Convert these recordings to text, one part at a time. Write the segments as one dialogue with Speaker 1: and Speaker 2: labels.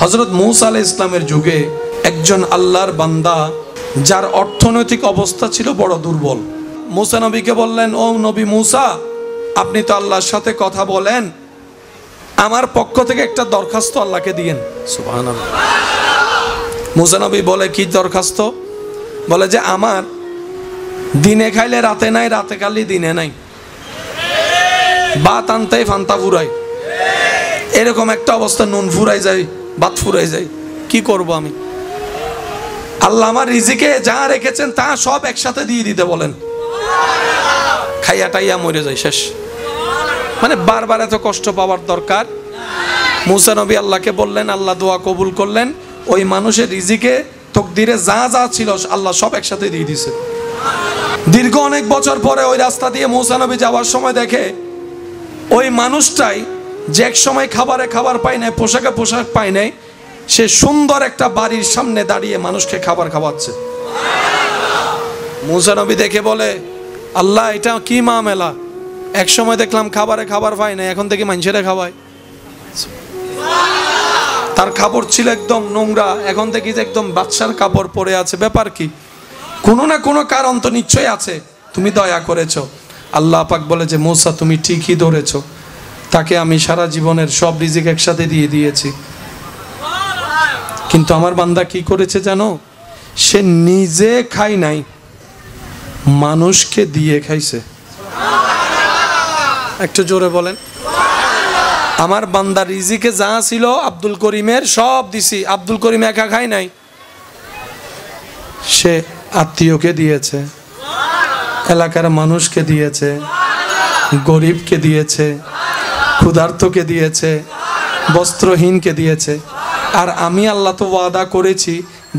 Speaker 1: হযরত মূসা আলাইহিস সালামের যুগে একজন আল্লাহর বান্দা যার অর্থনৈতিক অবস্থা ছিল বড় দুর্বল, মূসা নবীকে বললেন, ও নবী মূসা, আপনি তো আল্লাহর সাথে কথা বলেন, আমার পক্ষ থেকে একটা দরখাস্ত আল্লাহকে দিয়েন। সুবহানাল্লাহ। মূসা নবী বলে, কি দরখাস্ত? বলে যে আমার দিনে খাইলে রাতে নাই, রাতে খাইলে দিনে নাই, ভাত আনতেই ফান্তা ফুরাই, এরকম একটা অবস্থা, নুন ফুরাই যায়, ভাত ফুরাই যায়, কি করব আমি? আল্লাহ আমার রিজিকে যা রেখেছেন তা সব একসাথে দিয়ে দিতে বলেন, খাইয়া টাইয়া মরে যায়, শেষ। মানে বারবার এত কষ্ট পাওয়ার দরকার? মূসা নবী আল্লাহকে বললেন, আল্লাহ দোয়া কবুল করলেন, ওই মানুষের রিজিকে তকদিরে যা যা ছিল আল্লাহ সব একসাথে দিয়ে দিছে। দীর্ঘ অনেক বছর পরে ওই রাস্তা দিয়ে মূসা নবী যাওয়ার সময় দেখে ওই মানুষটাই যে এক সময় খাবারে খাবার পায় নাই, পোশাকে পোশাক পায় নাই, সে সুন্দর একটা বাড়ির সামনে দাঁড়িয়ে মানুষকে খাবার খাওয়াচ্ছে। মূসা নবী দেখে বলে, আল্লাহ এটা কি মামলা, এক সময় দেখলাম খাবারে খাবার পায় নাই, এখন থেকে মানুষেরা খাওয়ায়। তার কাপড় ছিল একদম নোংরা, এখন থেকে একদম বাদশার কাপড় পরে আছে, ব্যাপার কি? কোনো না কোনো কারণ তো নিশ্চয়ই আছে, তুমি দয়া করেছো। আল্লাহ পাক বলে যে মূসা তুমি ঠিকই ধরেছো, তাকে আমি সারা জীবনের সব রিজিক একসাথে দিয়ে দিয়েছি, কিন্তু আমার বান্দা কি করেছে জানো? সে নিজে খায় নাই, মানুষকে দিয়ে খাইছে। একটু জোরে বলেন। আমার বান্দা রিজিকে যা ছিল আব্দুল করিমের সব দিছি, আব্দুল করিম একা খায় নাই, সে আত্মীয়কে দিয়েছে, এলাকার মানুষকে দিয়েছে, গরিবকে দিয়েছে, ক্ষুধার্তকে দিয়েছে, বস্ত্রহীনকে দিয়েছে। আর আমি আল্লাহ তো ওয়াদা করেছি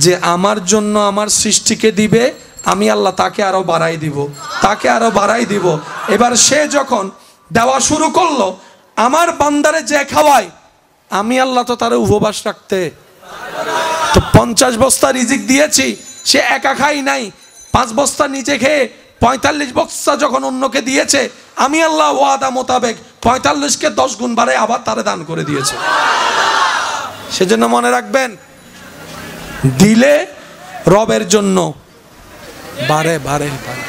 Speaker 1: যে আমার জন্য আমার সৃষ্টিকে দিবে, আমি আল্লাহ তাকে আরো বাড়াই দিব, তাকে আরো বাড়াই দিব। এবার সে যখন দেওয়া শুরু করলো, আমার বান্দারে যে খাওয়ায়, আমি আল্লাহ তো তার উপবাস রাখতে, তো 50 বস্তা রিজিক দিয়েছি, সে একা খাই নাই, 5 বস্তা নিচে খেয়ে 45 বস্তা যখন অন্যকে দিয়েছে, আমি আল্লাহ ওয়াদা মোতাবেক 45কে 10 গুণ বাড়ে আবার তারে দান করে দিয়েছে। সেজন্য মনে রাখবেন, দিলে রবের জন্য বারে বারে বারে।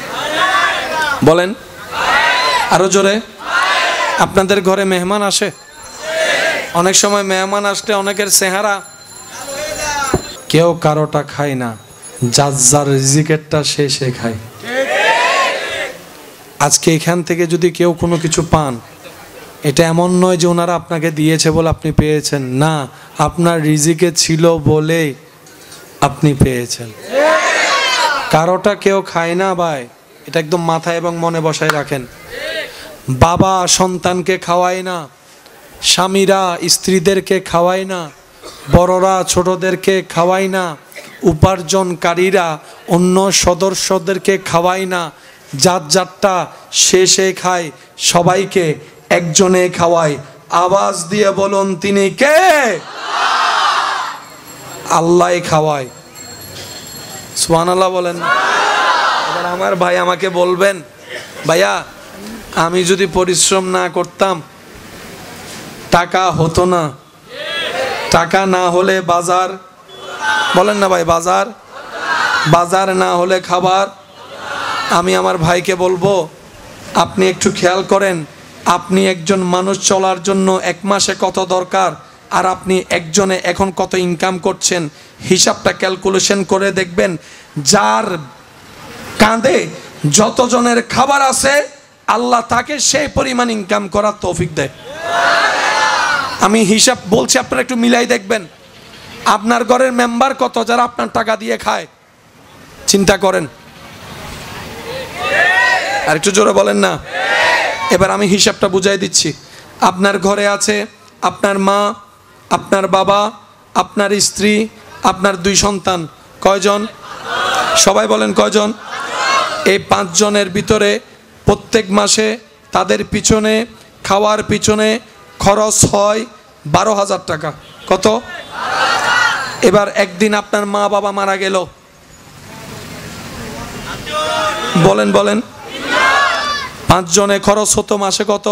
Speaker 1: বলেন আরো জোরে। আপনাদের ঘরে মেহমান আসে, অনেক সময় মেহমান আসলে অনেকের চেহারা, কেউ কারোটা খায় না, যার যার রিজিকেরটা সে খায়। আজকে এখান থেকে যদি কেউ কোনো কিছু পান, এটা এমন নয় যে ওনারা আপনাকে দিয়েছে বলে আপনি পেয়েছেন, না, আপনার রিজিকে ছিল বলে আপনি পেয়েছেন। কারোটা কেউ খায় না ভাই, এটা একদম মাথায় এবং মনে বসায় রাখেন। বাবা সন্তানকে খাওয়ায় না, স্বামীরা স্ত্রীদেরকে খাওয়ায় না, বড়রা ছোটদেরকে খাওয়ায় না, উপার্জনকারীরা অন্য সদস্যদেরকে খাওয়ায় না, যার যারটা সে খায়, সবাইকে একজনে খাওয়ায়। আওয়াজ দিয়ে বলুন তিনি কে? আল্লাহ খাওয়ায়। সুবহানাল্লাহ বলেন। এবার আমার ভাই আমাকে বলবেন, ভাইয়া আমি যদি পরিশ্রম না করতাম টাকা হতো না, টাকা না হলে বাজার, বলেন না ভাই, বাজার না হলে খাবার। আমি আমার ভাইকে বলবো, আপনি একটু খেয়াল করেন, আপনি একজন মানুষ চলার জন্য 1 মাসে কত দরকার, আর আপনি একজনে এখন কত ইনকাম করছেন, হিসাবটা ক্যালকুলেশন করে দেখবেন। যার কাঁধে যতজনের খাবার আছে, আল্লাহ তাকে সেই পরিমাণ ইনকাম করার তৌফিক দেয়। আমি হিসাব বলছি, আপনারা একটু মিলাই দেখবেন। আপনার ঘরের মেম্বার কত যারা আপনার টাকা দিয়ে খায়, চিন্তা করেন। আর একটু জোরে বলেন না। এবার আমি হিসাবটা বুঝাই দিচ্ছি। আপনার ঘরে আছে আপনার মা, আপনার বাবা, আপনার স্ত্রী, আপনার 2 সন্তান, কয়জন? সবাই বলেন কয়জন? এই 5 জনের ভিতরে প্রত্যেক মাসে তাদের পিছনে খাওয়ার পিছনে খরচ হয় 12,000 টাকা। কত? এবার একদিন আপনার মা বাবা মারা গেল, বলেন 5 জনে খরচ হতো মাসে কত?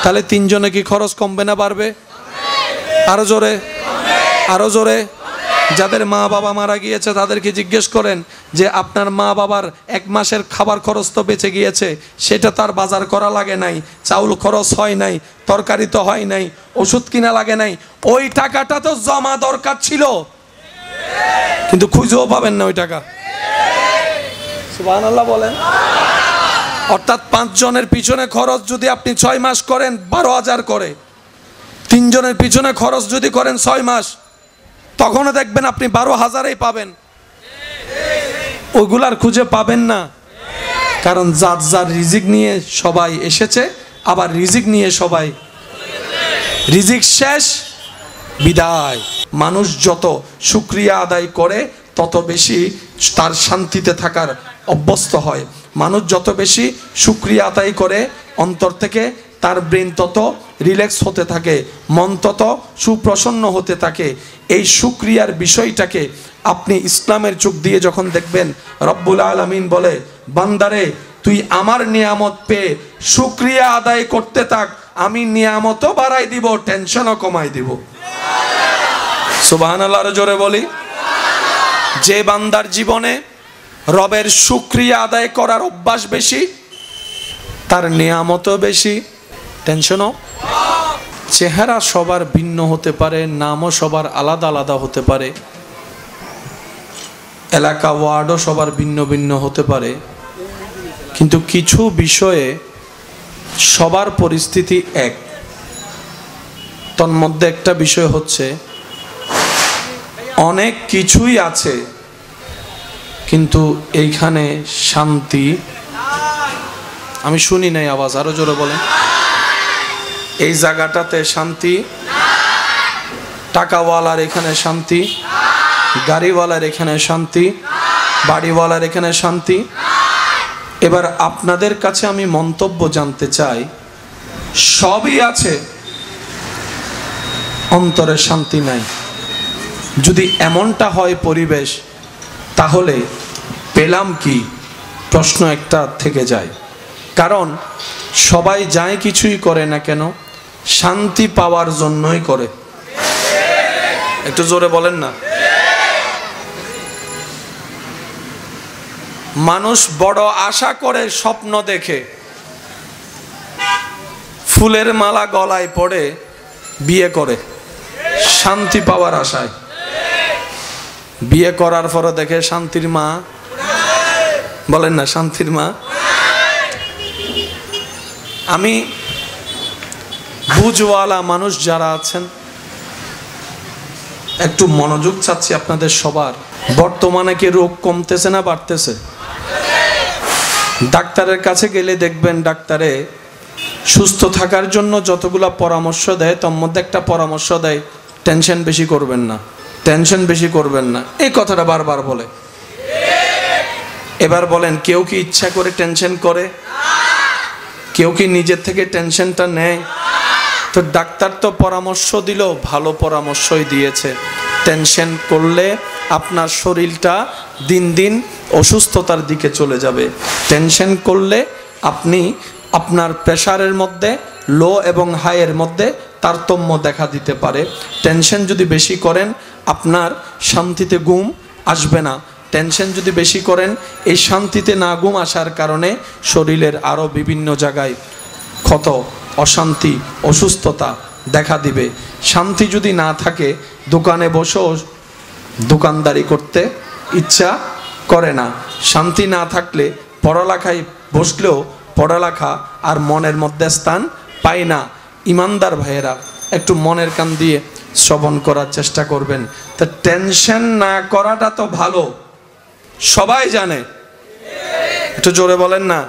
Speaker 1: তাহলে 3 জনে কি খরচ কমবে না বাড়বে? আরো জোরে। আরো জোরে। যাদের মা বাবা মারা গিয়েছে তাদেরকে জিজ্ঞেস করেন যে আপনার মা বাবার 1 মাসের খাবার খরচ তো বেঁচে গিয়েছে, সেটা তার বাজার করা লাগে নাই, চাউল খরচ হয় নাই, তরকারি তো হয় নাই, ওষুধ কিনা লাগে নাই, ওই টাকাটা তো জমা দরকার ছিল, কিন্তু খুঁজেও পাবেন না ওই টাকা। সুবহানাল্লাহ বলেন। অর্থাৎ 5 জনের পিছনে খরচ যদি আপনি 6 মাস করেন 12,000 করে, 3 জনের পিছনে খরচ যদি করেন 6 মাস, তখনও দেখবেন আপনি 12,000-ই পাবেন, ওগুলার খুঁজে পাবেন না। কারণ যার যার রিজিক নিয়ে সবাই এসেছে, আবার রিজিক নিয়ে সবাই, রিজিক শেষ বিদায়। মানুষ যত শুকরিয়া আদায় করে তত বেশি তার শান্তিতে থাকার অভ্যস্ত হয়। মানুষ যত বেশি শুকরিয়া আদায় করে অন্তর থেকে, তার ব্রেন তত রিল্যাক্স হতে থাকে, মন তত সুপ্রসন্ন হতে থাকে। এই শুকরিয়ার বিষয়টাকে আপনি ইসলামের চোখ দিয়ে যখন দেখবেন, রব্বুল আলামিন বলে, বান্দারে তুই আমার নিয়ামত পেয়ে শুকরিয়া আদায় করতে থাক, আমি নিয়ামতও বাড়াই দিব, টেনশনও কমাই দিব। সুবহানাল্লাহ জোরে বলি। যে বান্দার জীবনে রবের শুকরিয়া আদায় করার অভ্যাস বেশি, তার নিয়ামতও বেশি, টেনশনও। চেহারা সবার ভিন্ন হতে পারে, নামও সবার আলাদা আলাদা হতে পারে, এলাকা ওয়ার্ডও সবার ভিন্ন ভিন্ন হতে পারে, কিন্তু কিছু বিষয়ে সবার পরিস্থিতি এক। তন্মধ্যে একটা বিষয় হচ্ছে, অনেক কিছুই আছে কিন্তু এইখানে শান্তি, আমি শুনি নাই আওয়াজ, আরো জোরে বলেন। এই জায়গাটাতে শান্তি, টাকাওয়ালার এখানে শান্তি, গাড়িওয়ালার এখানে শান্তি, বাড়িওয়ালার এখানে শান্তি। এবার আপনাদের কাছে আমি মন্তব্য জানতে চাই, সবই আছে, অন্তরে শান্তি নাই। যদি এমনটা হয় পরিবেশ, তাহলে পেলাম কি? প্রশ্ন একটা থেকে যায়। কারণ সবাই যাই কিছুই করে না কেন, শান্তি পাওয়ার জন্যই করে। একটু জোরে বলেন না। মানুষ বড় আশা করে, স্বপ্ন দেখে, ফুলের মালা গলায় পড়ে বিয়ে করে শান্তি পাওয়ার আশায়। বিয়ে করার পরে দেখে শান্তির মা, বলেন না শান্তির মা। আমি বুঝওয়ালা মানুষ যারা আছেন, একটু মনোযোগ চাচ্ছি আপনাদের সবার। বর্তমানে কি রোগ কমতেছে না বাড়তেছে? ডাক্তারের কাছে গেলে দেখবেন ডাক্তারে সুস্থ থাকার জন্য যতগুলা পরামর্শ দেয়, তার মধ্যে একটা পরামর্শ দেয়, টেনশন বেশি করবেন না, টেনশন বেশি করবেন না। এই কথাটা বারবার বলে। এবার বলেন, কেউ কি ইচ্ছা করে টেনশন করে? কেউ কি নিজের থেকে টেনশনটা নেয়? তো ডাক্তার তো পরামর্শ দিল, ভালো পরামর্শই দিয়েছে। টেনশন করলে আপনার শরীরটা দিন দিন অসুস্থতার দিকে চলে যাবে। টেনশন করলে আপনি আপনার প্রেশারের মধ্যে, লো এবং হাইয়ের মধ্যে তারতম্য দেখা দিতে পারে। টেনশন যদি বেশি করেন, আপনার শান্তিতে ঘুম আসবে না। টেনশন যদি বেশি করেন, এই শান্তিতে না ঘুম আসার কারণে শরীরের আরও বিভিন্ন জায়গায় ক্ষত, অশান্তি, অসুস্থতা দেখা দিবে। শান্তি যদি না থাকে, দোকানে বসেও দোকানদারি করতে ইচ্ছা করে না। শান্তি না থাকলে পড়ালেখায় বসলেও পড়ালেখা আর মনের মধ্যে স্থান পায় না। ইমানদার ভাইয়েরা, একটু মনের কান দিয়ে শ্রবণ করার চেষ্টা করবেন। তা টেনশন না করাটা তো ভালো, সবাই জানে। একটু জোরে বলেন না।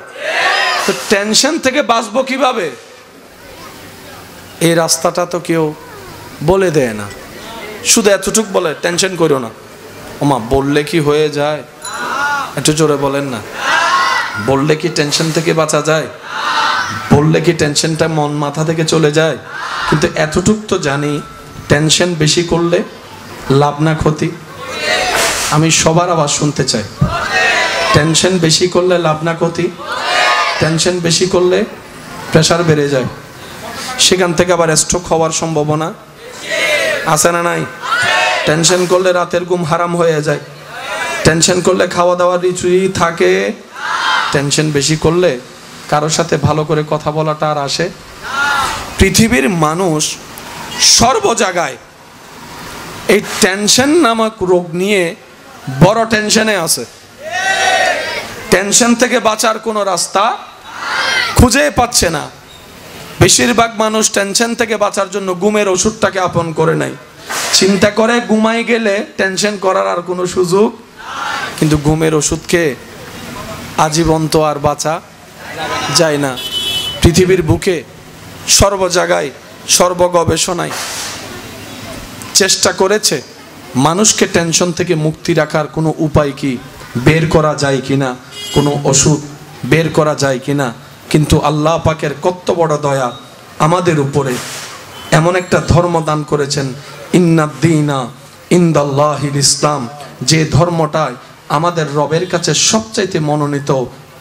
Speaker 1: তো টেনশন থেকে বাঁচবো কিভাবে? এই রাস্তাটা তো কেউ বলে দেয় না, শুধু এতটুক বলে, টেনশন করো না। ওমা, বললে কি হয়ে যায়? একটু জোরে বলেন না। বললে কি টেনশন থেকে বাঁচা যায়? বললে কি টেনশনটা মন মাথা থেকে চলে যায়? কিন্তু এতটুক তো জানি, টেনশন বেশি করলে লাভ না ক্ষতি? আমি সবার আওয়াজ শুনতে চাই। টেনশন বেশি করলে লাভ না ক্ষতি? টেনশন বেশি করলে প্রেশার বেড়ে যায়, সেখান থেকে আবার স্ট্রোক হওয়ার সম্ভাবনা আছে না নাই? টেনশন করলে রাতের ঘুম হারাম হয়ে যায়, টেনশন করলে খাওয়া দাওয়ার রুচি থাকে, টেনশন বেশি করলে কারোর সাথে ভালো করে কথা বলাটা আর আসে। পৃথিবীর মানুষ সর্ব জায়গায় এই টেনশন নামক রোগ নিয়ে বড় টেনশনে আছে। টেনশন থেকে বাঁচার কোনো রাস্তা খুঁজে পাচ্ছে না। বেশিরভাগ মানুষ টেনশন থেকে বাঁচার জন্য ঘুমের ওষুধটাকে আপন করে নাই, চিন্তা করে ঘুমাই গেলে টেনশন করার আর কোনো সুযোগ। কিন্তু ঘুমের ওষুধকে আজীবন তো আর বাঁচা যায় না। পৃথিবীর বুকে সর্ব জায়গায় সর্ব গবেষণায় চেষ্টা করেছে মানুষকে টেনশন থেকে মুক্তি রাখার কোনো উপায় কি বের করা যায় কিনা, কোনো ওষুধ বের করা যায় কিনা। কিন্তু আল্লাহ পাকের কত বড় দয়া আমাদের উপরে, এমন একটা ধর্ম দান করেছেন, ইন্নাদ্দীনা ইনদাল্লাহিল ইসলাম, যে ধর্মটাই আমাদের রবের কাছে সবচাইতে মনোনীত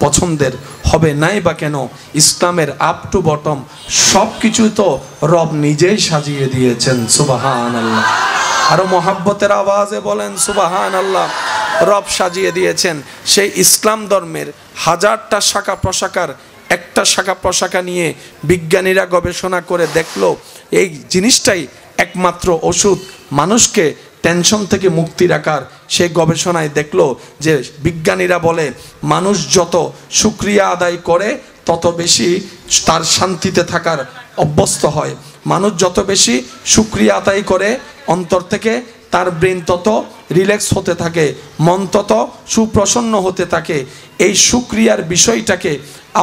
Speaker 1: পছন্দের হবে নাই বা কেন। ইসলামের আপ টু বটম সব কিছু তো রব নিজেই সাজিয়ে দিয়েছেন। সুবহানাল্লাহ, আরো মহাব্বতের আওয়াজে বলেন সুবহানাল্লাহ। রব সাজিয়ে দিয়েছেন। সেই ইসলাম ধর্মের হাজারটা শাখা প্রশাখার একটা শাখা প্রশাখা নিয়ে বিজ্ঞানীরা গবেষণা করে দেখলো এই জিনিসটাই একমাত্র ওষুধ মানুষকে টেনশন থেকে মুক্তি রাখার। সেই গবেষণায় দেখলো যে বিজ্ঞানীরা বলে মানুষ যত শুকরিয়া আদায় করে তত বেশি তার শান্তিতে থাকার অভ্যস্ত হয়। মানুষ যত বেশি শুকরিয়া আদায় করে অন্তর থেকে তার ব্রেন তত রিল্যাক্স হতে থাকে, মন তত সুপ্রসন্ন হতে থাকে। এই শুকরিয়ার বিষয়টাকে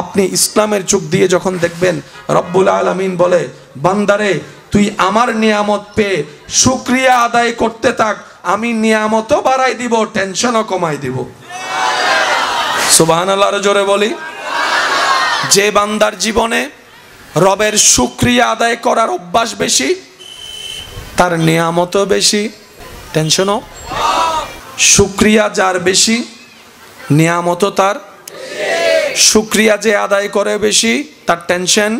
Speaker 1: আপনি ইসলামের চোখ দিয়ে যখন দেখবেন, রব্বুল আলামিন বলে বান্দারে তুই আমার নিয়ামত পেয়ে শুকরিয়া আদায় করতে থাক, আমি নিয়ামতও বাড়াই দিব, টেনশনও কমাই দিব। সুবহানাল্লাহ, আরো জোরে বলি। যে বান্দার জীবনে রবের শুকরিয়া আদায় করার অভ্যাস বেশি, তার নিয়ামতও বেশি, টেনশনও। শুকরিয়া যার বেশি, নিয়ামতও তার। শুকরিয়া যে আদায় করে বেশি, তার টেনশন।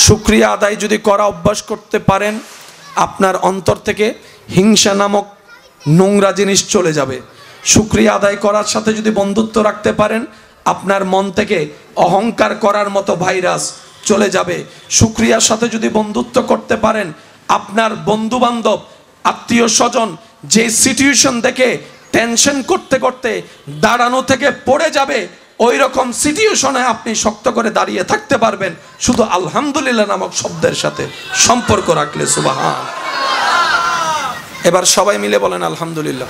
Speaker 1: শুকরিয়া আদায় যদি করা অভ্যাস করতে পারেন, আপনার অন্তর থেকে হিংসা নামক নোংরা জিনিস চলে যাবে। শুকরিয়া আদায় করার সাথে যদি বন্ধুত্ব রাখতে পারেন, আপনার মন থেকে অহংকার করার মতো ভাইরাস চলে যাবে। শুকরিয়ার সাথে যদি বন্ধুত্ব করতে পারেন, আপনার বন্ধু বান্ধব আত্মীয় স্বজন যে সিচুয়েশন দেখে টেনশন করতে করতে দাঁড়ানো থেকে পড়ে যাবে, ওই রকম সিচুয়েশনে আপনি শক্ত করে দাঁড়িয়ে থাকতে পারবেন শুধু আলহামদুলিল্লাহ নামক শব্দের সাথে সম্পর্ক রাখলে। সুবহান। এবার সবাই মিলে বলেন আলহামদুলিল্লাহ,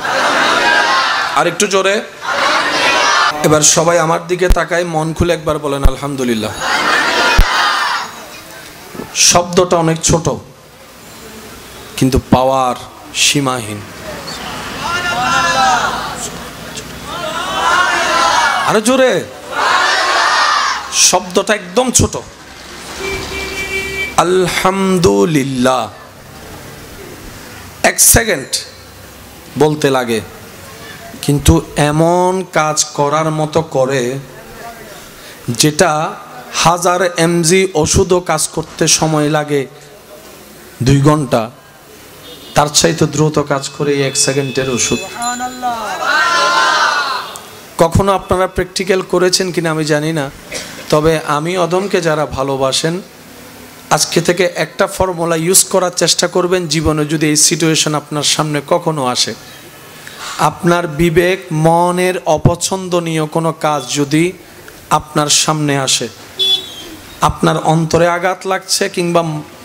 Speaker 1: আর একটু জোরে। এবার সবাই আমার দিকে তাকায়, মন খুলে একবার বলেন আলহামদুলিল্লাহ। শব্দটা অনেক ছোট কিন্তু পাওয়ার সীমাহীন। আরো জোরে। শব্দটা একদম ছোট, আলহামদুলিল্লাহ। এক সেকেন্ড বলতে লাগে, কিন্তু এমন কাজ করার মতো করে যেটা 1000 mg ওষুধও কাজ করতে সময় লাগে 2 ঘন্টা, তার চাইতে দ্রুত কাজ করে 1 সেকেন্ডের ওষুধ। কখনো আপনারা প্র্যাকটিক্যাল করেছেন কিনা আমি জানি না, তবে আমি অদমকে যারা ভালোবাসেন আজকে থেকে একটা ফর্মুলা ইউজ করার চেষ্টা করবেন জীবনে। যদি এই সিচুয়েশন আপনার সামনে কখনো আসে, আপনার বিবেক মনের অপছন্দনীয় কোনো কাজ যদি আপনার সামনে আসে, আপনার অন্তরে আঘাত লাগছে কিংবা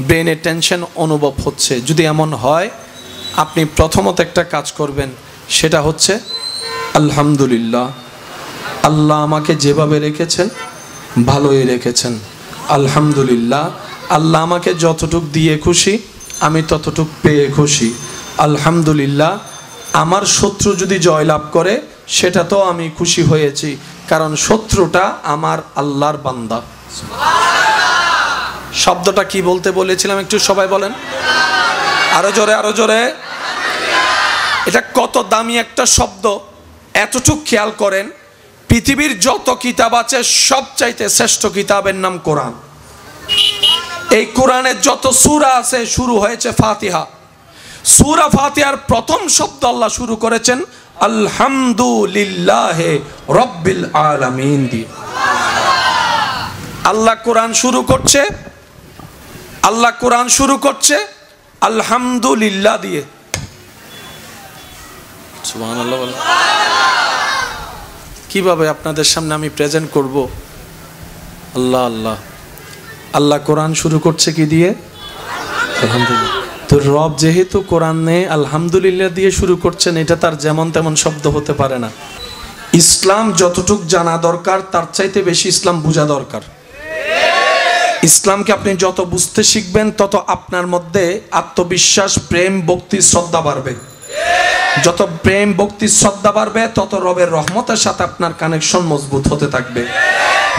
Speaker 1: ব্রেনে টেনশন অনুভব হচ্ছে, যদি এমন হয়, আপনি প্রথমত একটা কাজ করবেন, সেটা হচ্ছে আলহামদুলিল্লাহ, আল্লাহ আমাকে যেভাবে রেখেছেন ভালোই রেখেছেন, আলহামদুলিল্লাহ। আল্লাহ আমাকে যতটুক দিয়ে খুশি আমি ততটুক পেয়ে খুশি, আলহামদুলিল্লাহ। আমার শত্রু যদি জয়লাভ করে সেটা তো আমি খুশি হয়েছি, কারণ শত্রুটা আমার আল্লাহর বান্দা। শব্দটা কি বলতে বলেছিলাম একটু সবাই বলেন আরো জোরে, আরো জোরে। এটা কত দামি একটা শব্দ, এতটুক খেয়াল করেন। পৃথিবীর যত কিতাব আছে সবচাইতে শ্রেষ্ঠ কিতাবের নাম কোরআন। এই কোরআনের যত সূরা আছে শুরু হয়েছে ফাতিহা। সূরা ফাতিহার প্রথম শব্দ আল্লাহ শুরু করেছেন আলহামদুলিল্লাহি রাব্বিল আলামিন দিয়ে। আল্লাহ কোরআন শুরু করছে আলহামদুলিল্লাহ দিয়ে। সুবহানাল্লাহ। কিভাবে আপনাদের সামনে আমি প্রেজেন্ট করব? আল্লাহ আল্লাহ। আল্লাহ কোরআন শুরু করছে কি দিয়ে? আলহামদুলিল্লাহ। তো রব যেহেতু কোরআনে আলহামদুলিল্লাহ দিয়ে শুরু করছেন, এটা তার যেমন তেমন শব্দ হতে পারে না। ইসলাম যতটুক জানা দরকার তার চাইতে বেশি ইসলাম বোঝা দরকার। ইসলামকে আপনি যত বুঝতে শিখবেন তত আপনার মধ্যে আত্মবিশ্বাস, প্রেম, ভক্তি, শ্রদ্ধা বাড়বে। যত প্রেম, ভক্তি, শ্রদ্ধা বাড়বে তত রবের রহমতের সাথে আপনার কানেকশন মজবুত হতে থাকবে।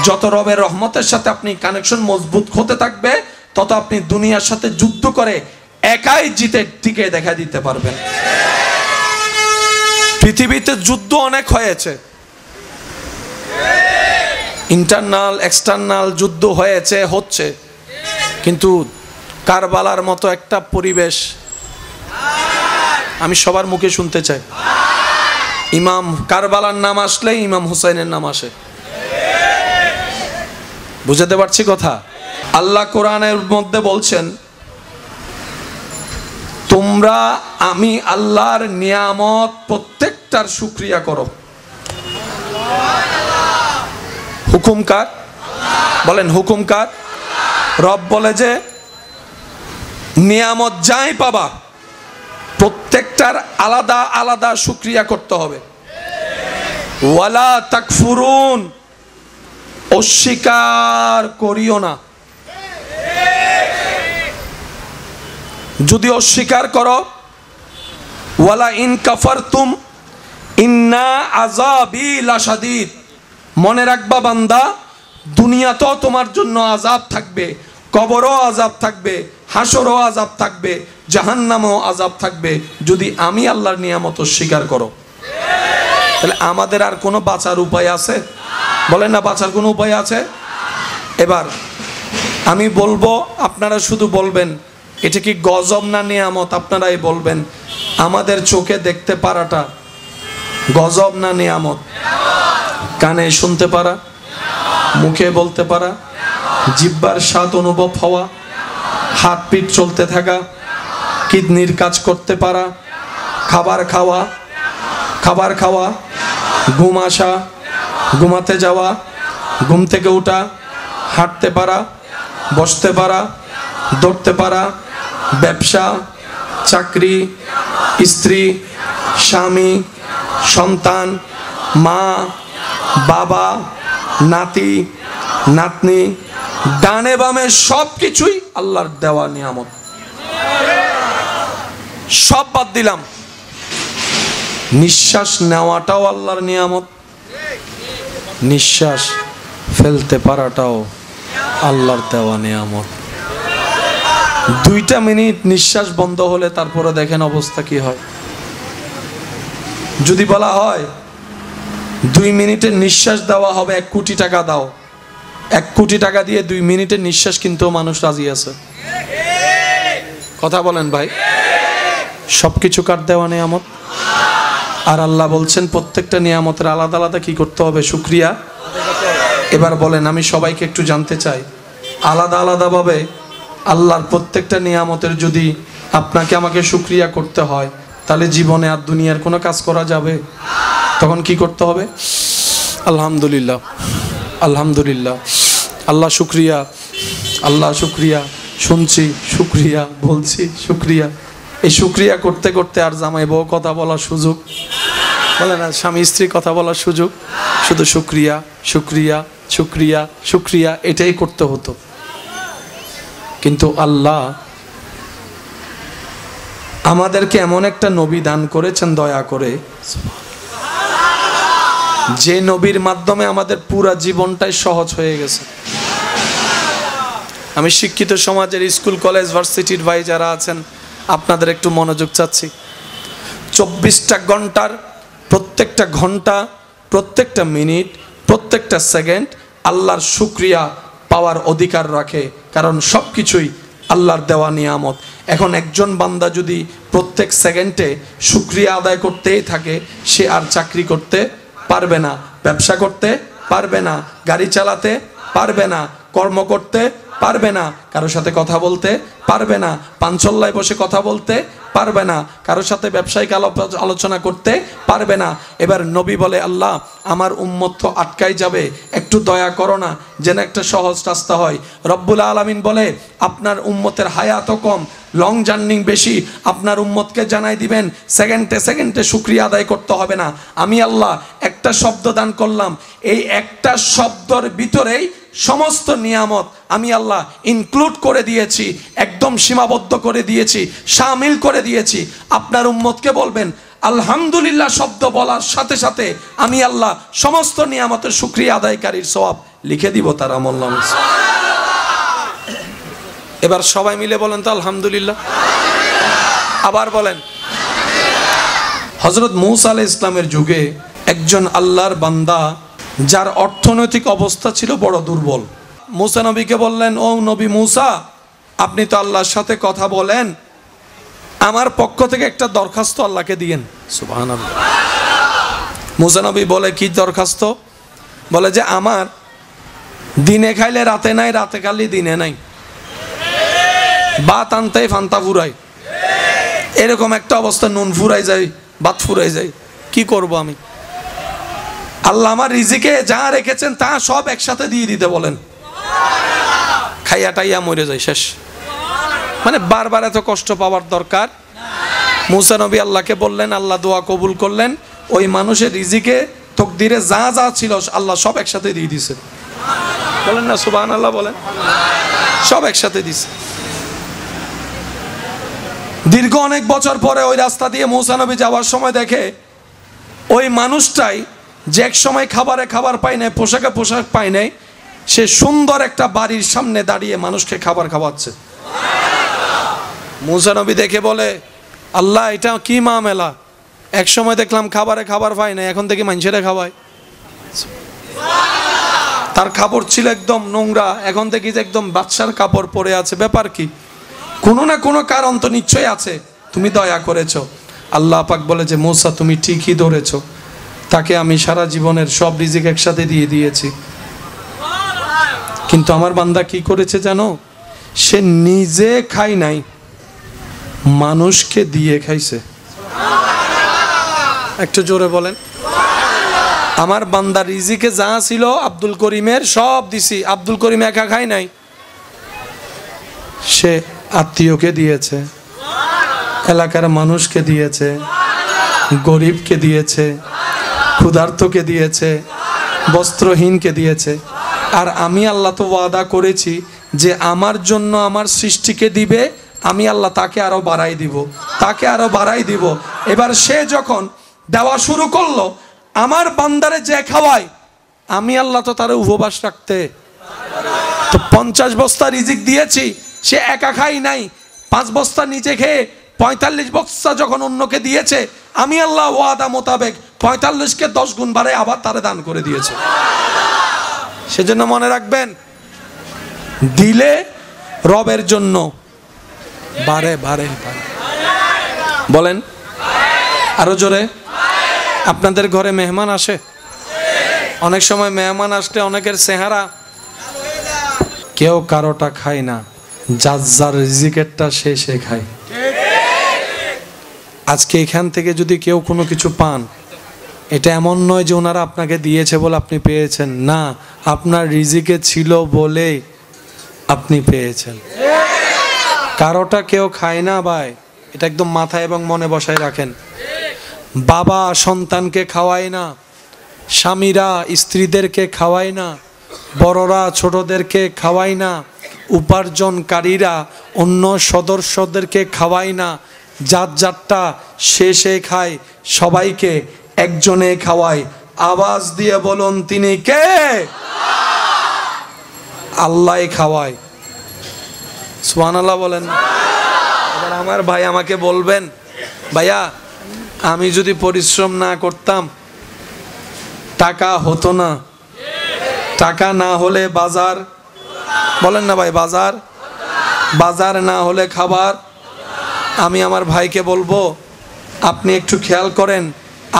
Speaker 1: যত রবের রহমতের সাথে আপনি কানেকশন মজবুত হতে থাকবে তত আপনি দুনিয়ার সাথে যুদ্ধ করে একাই জিতে টিকে দেখা দিতে পারবেন। পৃথিবীতে যুদ্ধ অনেক হয়েছে, ইন্টারনাল এক্সটার্নাল যুদ্ধ হয়েছে, হচ্ছে, কিন্তু কারবালার মতো একটা পরিবেশ আমি সবার মুখে শুনতে চাই। ইমাম কারবালার নাম আসলে ইমাম হুসাইনের নাম আসে। বুঝাতে পারছি কথা? আল্লাহ কোরআনের মধ্যে বলছেন তোমরা আমি আল্লাহর নিয়ামত প্রত্যেকটার শুকরিয়া করো। হুকুম কার? বলেন হুকুম কার? রব বলে যে নিয়ামত যাই পাবা প্রত্যেকটার আলাদা আলাদা শুকরিয়া করতে হবে। ওয়ালা তাকফুরুন, অস্বীকার করিও না। যদি অস্বীকার করো, ওয়ালা ইন কাফারতুম ইন্না আযাবি লাশাদীদ, মনে রাখবা বান্দা দুনিয়াতেও তোমার জন্য আযাব থাকবে, কবরও আযাব থাকবে, হাসরও আযাব থাকবে, জাহান্নামেও আযাব থাকবে যদি আমি আল্লাহর নিয়ামত অস্বীকার করো। তাহলে আমাদের আর কোনো বাঁচার উপায় আছে? বলেন না, বাঁচার কোনো উপায় আছে? এবার আমি বলবো, আপনারা শুধু বলবেন এটা কি গজব না নিয়ামত? আপনারাই বলবেন। আমাদের চোখে দেখতে পারাটা গজব না নিয়ামত? কানে শুনতে পারা, মুখে বলতে পারা, জিহ্বার স্বাদ অনুভব হওয়া, হাত পিঠ চলতে থাকা, কিডনির কাজ করতে পারা, খাবার খাওয়া, ঘুম আসা, ঘুমাতে যাওয়া, ঘুম থেকে ওঠা, হাঁটতে পারা, বসতে পারা, দৌড়তে পারা, ব্যবসা, চাকরি, স্ত্রী, স্বামী, সন্তান, মা, বাবা, নাতি, নাতনি, ডানে বামে সব কিছুই আল্লাহর দেওয়া নিয়ামত। সব বাদ দিলাম, নিঃশ্বাস নেওয়াটাও আল্লাহর নিয়ামত, নিঃশ্বাস ফেলতে পারাটাও আল্লাহর দেওয়া নিয়ামত। 2 মিনিট নিঃশ্বাস বন্ধ হলে তারপরে দেখেন অবস্থা কি হয়। যদি বলা হয় 2 মিনিটের নিঃশ্বাস দেওয়া হবে 1 কোটি টাকা দাও, 1 কোটি টাকা দিয়ে 2 মিনিটের নিঃশ্বাস কিনতেও মানুষ রাজি আছে। কথা বলেন ভাই? সবকিছু কার দেওয়া নিয়ামত। আর আল্লাহ বলছেন প্রত্যেকটা নিয়ামতের আলাদা আলাদা কি করতে হবে? শুকরিয়া। এবার বলেন, আমি সবাইকে একটু জানতে চাই, আলাদা আলাদা ভাবে আল্লাহর প্রত্যেকটা নিয়ামতের যদি আপনাকে আমাকে শুকরিয়া করতে হয় তাহলে জীবনে আর দুনিয়ার কোনো কাজ করা যাবে? তখন কি করতে হবে? আলহামদুলিল্লাহ, আলহামদুলিল্লাহ, আল্লাহ শুকরিয়া, আল্লাহ শুকরিয়া, শুনছি শুকরিয়া, বলছি শুকরিয়া। এই শুকরিয়া করতে করতে আর জামাই বউ কথা বলার সুযোগ, বলে না স্বামী স্ত্রী কথা বলার সুযোগ, শুধু শুকরিয়া শুকরিয়া শুকরিয়া শুকরিয়া এটাই করতে হতো। কিন্তু আল্লাহ আমাদেরকে এমন একটা নবী দান করেছেন দয়া করে, যে নবীর মাধ্যমে আমাদের পুরা জীবনটাই সহজ হয়ে গেছে। আমি শিক্ষিত সমাজের স্কুল কলেজ ভার্সিটির ভাই যারা আছেন আপনাদের একটু মনোযোগ চাচ্ছি। 24টা ঘন্টার প্রত্যেকটা ঘন্টা, প্রত্যেকটা মিনিট, প্রত্যেকটা সেকেন্ড আল্লাহর শুকরিয়া পাওয়ার অধিকার রাখে, কারণ সব কিছুই আল্লাহর দেওয়া নিয়ামত। এখন একজন বান্দা যদি প্রত্যেক সেকেন্ডে শুকরিয়া আদায় করতেই থাকে, সে আর চাকরি করতে পারবে না, ব্যবসা করতে পারবে না, গাড়ি চালাতে পারবে না, কর্ম করতে পারবে না, কারোর সাথে কথা বলতে পারবে না, পাঞ্চল্লায় বসে কথা বলতে পারবে না, কারোর সাথে ব্যবসায়িক আলোচনা করতে পারবে না। এবার নবী বলে, আল্লাহ আমার উম্মত তো আটকাই যাবে, একটু দয়া করো না, যেন একটা সহজ রাস্তা হয়। রব্বুল আলামিন বলে, আপনার উম্মতের হায়াতও কম, লং জার্নি বেশি, আপনার উম্মতকে জানাই দিবেন সেকেন্ডে সেকেন্ডে শুকরিয়া আদায় করতে হবে না। আমি আল্লাহ একটা শব্দ দান করলাম, এই একটা শব্দের ভিতরেই সমস্ত নিয়ামত আমি আল্লাহ ইনক্লুড করে দিয়েছি, একদম সীমাবদ্ধ করে দিয়েছি, শামিল করে দিয়েছি। আপনার উম্মতকে বলবেন আলহামদুলিল্লাহ শব্দ বলার সাথে সাথে আমি আল্লাহ সমস্ত নিয়ামতের শুকরিয়া আদায়কারীর সওয়াব লিখে দিব তার আমলনামায়। এবার সবাই মিলে বলেন তো আলহামদুলিল্লাহ। আবার বলেন। হযরত মূসা আলাইহিস সালামের যুগে একজন আল্লাহর বান্দা, যার অর্থনৈতিক অবস্থা ছিল বড় দুর্বল, মূসা নবীকে বললেন, ও নবী মূসা, আপনি তো আল্লাহর সাথে কথা বলেন, আমার পক্ষ থেকে একটা দরখাস্ত আল্লাহকে দিয়েন। সুবহানাল্লাহ। মূসা নবী বলে, কি দরখাস্ত? বলে যে আমার দিনে খাইলে রাতে নাই, রাতে খাইলে দিনে নাই, ভাত আনতেই ফান্তা ফুরাই, এরকম একটা অবস্থা, নুন ফুরাই যায়, ভাত ফুরাই যায়, কি করব আমি? আল্লাহ আমার রিজিকে যা রেখেছেন তা সব একসাথে দিয়ে দিতে বলেন, খাইয়া টাইয়া মরে যায়, শেষ। মানে বারবার এত কষ্ট পাওয়ার দরকার। মূসা নবী আল্লাহকে বললেন, আল্লাহ দোয়া কবুল করলেন, ওই মানুষের রিজিকে তকদিরে যা যা ছিল আল্লাহ সব একসাথে দিয়ে দিছে। বলেন না সুবহানাল্লাহ, বলেন। সব একসাথে দিছে। দীর্ঘ অনেক বছর পরে ওই রাস্তা দিয়ে মূসা নবী যাওয়ার সময় দেখে ওই মানুষটাই যে এক সময় খাবারে খাবার পায় নাই, পোশাকে পোশাক পায় নাই, সে সুন্দর একটা বাড়ির সামনে দাঁড়িয়ে মানুষকে খাবার খাওয়াচ্ছে। মূসা নবী দেখে বলে, আল্লাহ এটা কি মামেলা, এক সময় দেখলাম খাবারে খাবার পায় নাই, এখন দেখি মানুষেরা খাওয়ায়। তার কাপড় ছিল একদম নোংরা, এখন দেখি যে একদম বাদশার কাপড় পরে আছে, ব্যাপার কি? কোনো না কোনো কারণ তো নিশ্চয়ই আছে, তুমি দয়া করেছো। আল্লাহ পাক বলে যে, মূসা তুমি ঠিকই ধরেছো, তাকে আমি সারা জীবনের সব রিজিক একসাথে দিয়ে দিয়েছি, কিন্তু আমার বান্দা কি করেছে জানো? সে নিজে খায় নাই, মানুষকে দিয়ে খাইছে। একটু জোরে বলেন। আমার বান্দা রিজিকে যা ছিল আব্দুল করিমের সব দিছি, আব্দুল করিম একা খায় নাই, সে আত্মীয়কে দিয়েছে, এলাকার মানুষকে দিয়েছে, গরিবকে দিয়েছে, ক্ষুধার্তকে দিয়েছে, বস্ত্রহীনকে দিয়েছে। আর আমি আল্লাহ তো ওয়াদা করেছি যে আমার জন্য আমার সৃষ্টিকে দিবে, আমি আল্লাহ তাকে আরো বাড়াই দিব, তাকে আরো বাড়াই দিব। এবার সে যখন দেওয়া শুরু করলো, আমার বান্দারে যে খাওয়ায়, আমি আল্লাহ তো তার উপবাস রাখতে, তো 50 বস্তা রিজিক দিয়েছি, সে একা খাই নাই, 5 বস্তা নিচে খেয়ে 45 বস্তা যখন অন্যকে দিয়েছে, আমি আল্লাহ ওয়াদা মোতাবেক 45কে 10 গুণ বাড়ে আবার তারে দান করে দিয়েছে। সেজন্য মনে রাখবেন, দিলে রবের জন্য বাড়ে বাড়ে বাড়ে। বলেন আরো জোরে। আপনাদের ঘরে মেহমান আসে, অনেক সময় মেহমান আসলে অনেকের চেহারা, কেউ কারোটা খায় না, যার যার রিজিকেরটা সে খায়। আজকে এখান থেকে যদি কেউ কোনো কিছু পান, এটা এমন নয় যে ওনারা আপনাকে দিয়েছে বলে আপনি পেয়েছেন, না, আপনার রিজিকে ছিল বলে আপনি পেয়েছেন। কারোটা কেউ খায় না ভাই, এটা একদম মাথায় এবং মনে বসায় রাখেন। বাবা সন্তানকে খাওয়ায় না, স্বামীরা স্ত্রীদেরকে খাওয়ায় না, বড়রা ছোটদেরকে খাওয়ায় না, উপার্জনকারীরা অন্য সদস্যদেরকে খাওয়ায় না, যার যারটা সে খায়, সবাইকে একজনে খাওয়ায়। আওয়াজ দিয়ে বলুন তিনি কে? আল্লাহ খাওয়ায়। সুবহানাল্লাহ বলেন। এবার আমার ভাই আমাকে বলবেন, ভাইয়া আমি যদি পরিশ্রম না করতাম টাকা হতো না, টাকা না হলে বাজার, বলেন না ভাই, বাজার বাজার না হলে খাবার। আমি আমার ভাইকে বলবো, আপনি একটু খেয়াল করেন,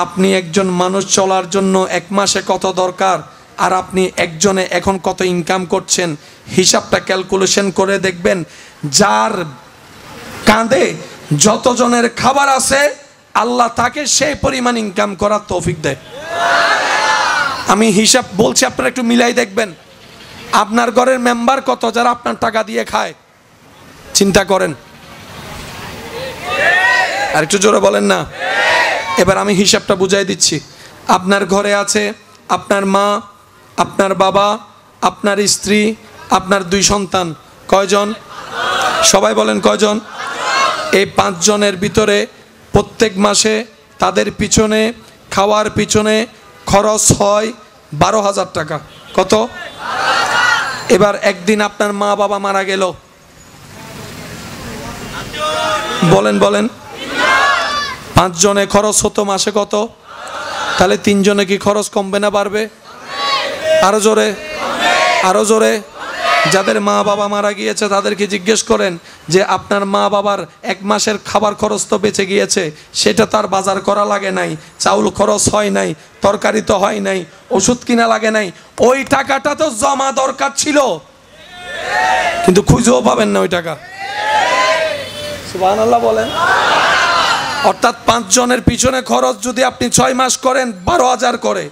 Speaker 1: আপনি একজন মানুষ চলার জন্য এক মাসে কত দরকার, আর আপনি একজনে এখন কত ইনকাম করছেন, হিসাবটা ক্যালকুলেশন করে দেখবেন। যার কাঁধে যতজনের খাবার আছে আল্লাহ তাকে সেই পরিমাণ ইনকাম করার তৌফিক দেয়। আমি হিসাব বলছি, আপনারা একটু মিলাই দেখবেন। আপনার ঘরের মেম্বার কত যারা আপনার টাকা দিয়ে খায়, চিন্তা করেন। আর একটু জোরে বলেন না। এবার আমি হিসাবটা বুঝাই দিচ্ছি। আপনার ঘরে আছে আপনার মা, আপনার বাবা, আপনার স্ত্রী, আপনার 2 সন্তান। কয়জন? সবাই বলেন কয়জন? এই 5 জনের ভিতরে প্রত্যেক মাসে তাদের পিছনে খাওয়ার পিছনে খরচ হয় 12,000 টাকা। কত? এবার একদিন আপনার মা বাবা মারা গেল, বলেন বলেন, 5 জনে খরচ হতো মাসে কত? তাহলে 3 জনে কি খরচ কমবে না বাড়বে? আরো জোরে, আরো জোরে। যাদের মা বাবা মারা গিয়েছে তাদেরকে জিজ্ঞেস করেন যে আপনার মা বাবার 1 মাসের খাবার খরচ তো বেঁচে গিয়েছে, সেটা তার বাজার করা লাগে নাই, চাউল খরচ হয় নাই, তরকারি তো হয় নাই, ওষুধ কিনা লাগে নাই, ওই টাকাটা তো জমা দরকার ছিল, কিন্তু খুঁজেও পাবেন না ওই টাকা। সুবহানাল্লাহ বলেন। অর্থাৎ 5 জনের পিছনে খরচ যদি আপনি 6 মাস করেন 12,000 করে,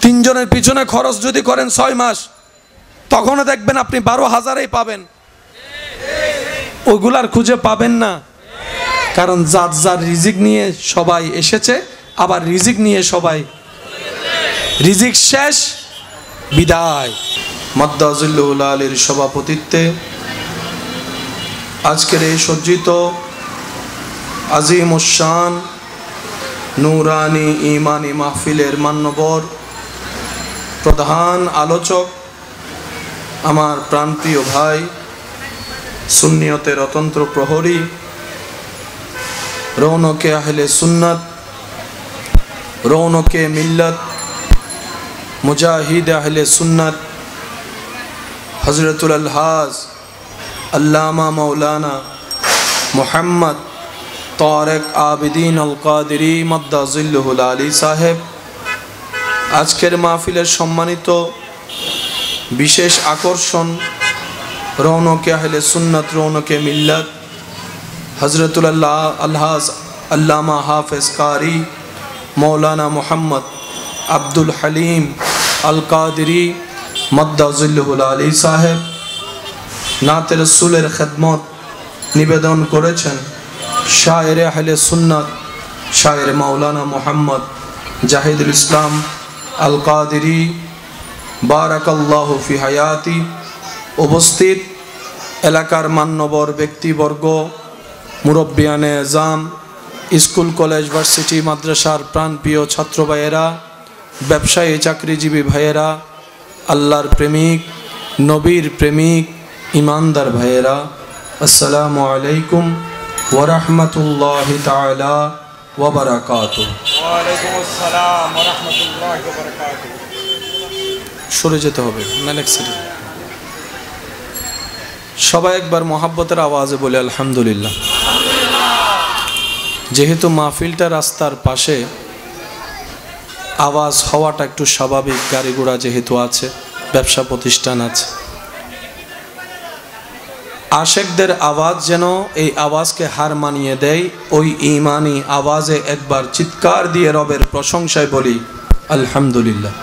Speaker 1: 3 জনের পিছনে খরচ যদি করেন 6 মাস, তখনও দেখবেন আপনি 12,000-ই পাবেন। ওইগুলার খুঁজে পাবেন না, কারণ যার যার রিজিক নিয়ে সবাই এসেছে, আবার রিজিক নিয়ে সবাই, রিজিক শেষ, বিদায়। মাদ্দাজিল্লুল আলীর সভাপতিত্বে আজকের এই সজ্জিত আজিমুশ-শান নূরানি ইমানি মাহফিলের মান্যবর প্রধান আলোচক আমার প্রাণপ্রিয় ভাই, সুন্নিয়তের অতন্ত্র প্রহরী, রৌনকে আহলে সুন্নাত, রৌনকে মিল্লাত, মুজাহিদ আহলে সুন্নাত, হযরতুল আলহাজ আল্লামা মাওলানা মুহাম্মদ তারেক আবিদিন আল কাদেরী মাদ্দাজিল্লুহুল আলী সাহেব, আজকের মাহফিলের সম্মানিত বিশেষ আকর্ষণ, রৌনকে আহলে সুন্নাত, রৌনকে মিল্লাত, হযরতুল আলহাজ আল্লামা হাফেজ কারি মৌলানা মুহাম্মদ আব্দুল হালিম আল কাদেরী মাদ্দাজিল্লুহুল আলী সাহেব নাতে রাসূলের খেদমত নিবেদন করেছেন শায়েরে আহলে সুন্নাত, শায়ের মৌলানা মুহাম্মদ জাহিদুল ইসলাম আল কাদেরী বারাকাল্লাহু ফি হায়াতি। উপস্থিত এলাকার মান্যবর ব্যক্তিবর্গ, মুরব্বিয়ানে আজম, স্কুল কলেজ ভার্সিটি মাদ্রাসার প্রাণপ্রিয় ছাত্র ভাইয়েরা, ব্যবসায়ী চাকরিজীবী ভাইয়েরা, আল্লাহর প্রেমিক, নবীর প্রেমিক, ইমানদার ভাইয়েরা, আসসালামু আলাইকুম ওয়া রাহমাতুল্লাহি তাআলা ওয়া বারাকাতুহু। ওয়া আলাইকুম আসসালাম ওয়া রাহমাতুল্লাহি ওয়া বারাকাতুহু। সরে যেতে হবে ম্যালেক্সিটি। সবাই একবার মোহাব্বতের আওয়াজে বলে আলহামদুলিল্লাহ। যেহেতু মাহফিলটা রাস্তার পাশে, আওয়াজ হওয়াটা একটু স্বাভাবিক, গাড়ি ঘোড়া যেহেতু আছে, ব্যবসা প্রতিষ্ঠান আছে, আশেকদের আওয়াজ যেন এই আওয়াজকে হার মানিয়ে দেয়, ওই ইমানি আওয়াজে একবার চিৎকার দিয়ে রবের প্রশংসায় বলি আলহামদুলিল্লাহ।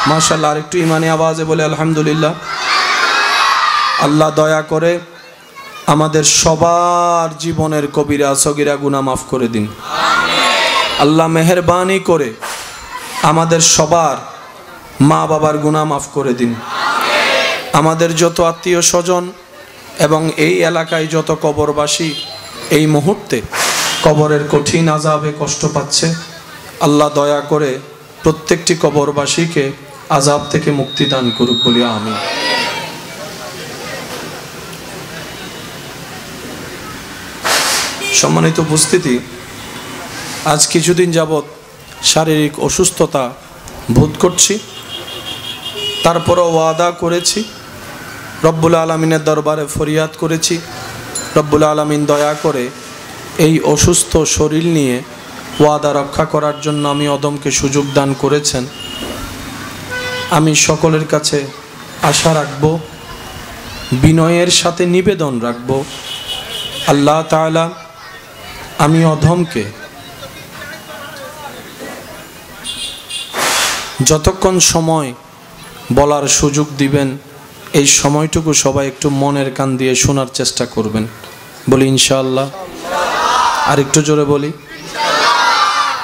Speaker 1: মাশাআল্লাহ, আরেকটু ইমানি আওয়াজে বলে আলহামদুলিল্লাহ। আল্লাহ দয়া করে আমাদের সবার জীবনের কবিরা সগীরা গুনাহ মাফ করে দিন। আল্লাহ মেহেরবানি করে আমাদের সবার মা বাবার গুনাহ মাফ করে দিন। আমাদের যত আত্মীয় স্বজন এবং এই এলাকায় যত কবরবাসী এই মুহূর্তে কবরের কঠিন আযাবে কষ্ট পাচ্ছে, আল্লাহ দয়া করে প্রত্যেকটি কবরবাসীকে আযাব থেকে মুক্তি দান করুক বলি আমিন। সম্মানিত উপস্থিতি, আজ কিছুদিন যাবৎ শারীরিক অসুস্থতা বোধ করছি, তারপরও ওয়াদা করেছি রব্বুল আলামিনের দরবারে ফরিয়াদ করেছি, রব্বুল আলামিন দয়া করে এই অসুস্থ শরীর নিয়ে ওয়াদা রক্ষা করার জন্য আমি অদমকে সুযোগ দান করেছেন। আমি সকলের কাছে আশা রাখব, বিনয়ের সাথে নিবেদন রাখব, আল্লাহ তাআলা আমি অধমকে যতক্ষণ সময় বলার সুযোগ দিবেন এই সময়টুকু সবাই একটু মনের কান দিয়ে শোনার চেষ্টা করবেন। বলি ইনশাআল্লাহ। আর একটু জোরে বলি।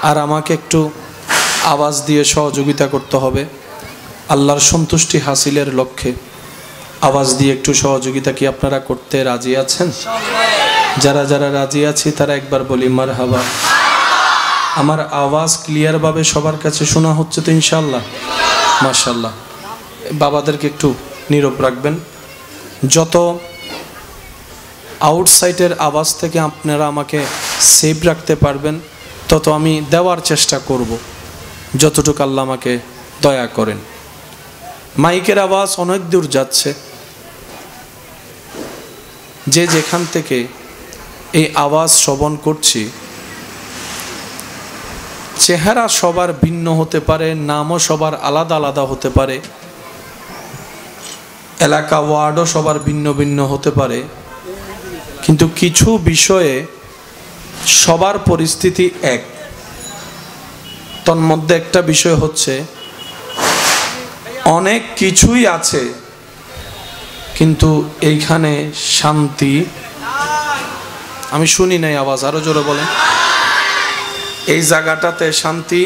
Speaker 1: আর আমাকে একটু আওয়াজ দিয়ে সহযোগিতা করতে হবে আল্লাহর সন্তুষ্টি হাসিলের লক্ষ্যে। আওয়াজ দিয়ে একটু সহযোগিতা কি আপনারা করতে রাজি আছেন? যারা যারা রাজি আছি তারা একবার বলি মারহাবা। আমার আওয়াজ ক্লিয়ারভাবে সবার কাছে শোনা হচ্ছে তো ইনশাআল্লাহ? মাশাআল্লাহ। বাবাদেরকে একটু নীরব রাখবেন। যত আউটসাইডের আওয়াজ থেকে আপনারা আমাকে সেভ রাখতে পারবেন তত আমি দেওয়ার চেষ্টা করব, যতটুকু আল্লাহ আমাকে দয়া করেন। মাইকের আওয়াজ অনেক দূর যাচ্ছে, যে যেখান থেকে এই আওয়াজ শ্রবণ করছি চেহারা সবার ভিন্ন হতে পারে, নামও সবার আলাদা আলাদা হতে পারে, এলাকা ওয়ার্ডও সবার ভিন্ন ভিন্ন হতে পারে, কিন্তু কিছু বিষয়ে সবার পরিস্থিতি এক। তন্মধ্যে একটা বিষয় হচ্ছে অনেক কিছুই আছে কিন্তু এইখানে শান্তি। আমি শুনি নাই আওয়াজ, আরো জোরে বলেন। এই জায়গাটাতে শান্তি,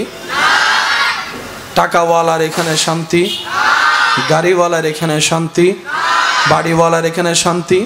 Speaker 1: টাকাওয়ালার এখানে শান্তি, গাড়িওয়ালার এখানে শান্তি, বাড়িওয়ালার এখানে শান্তি,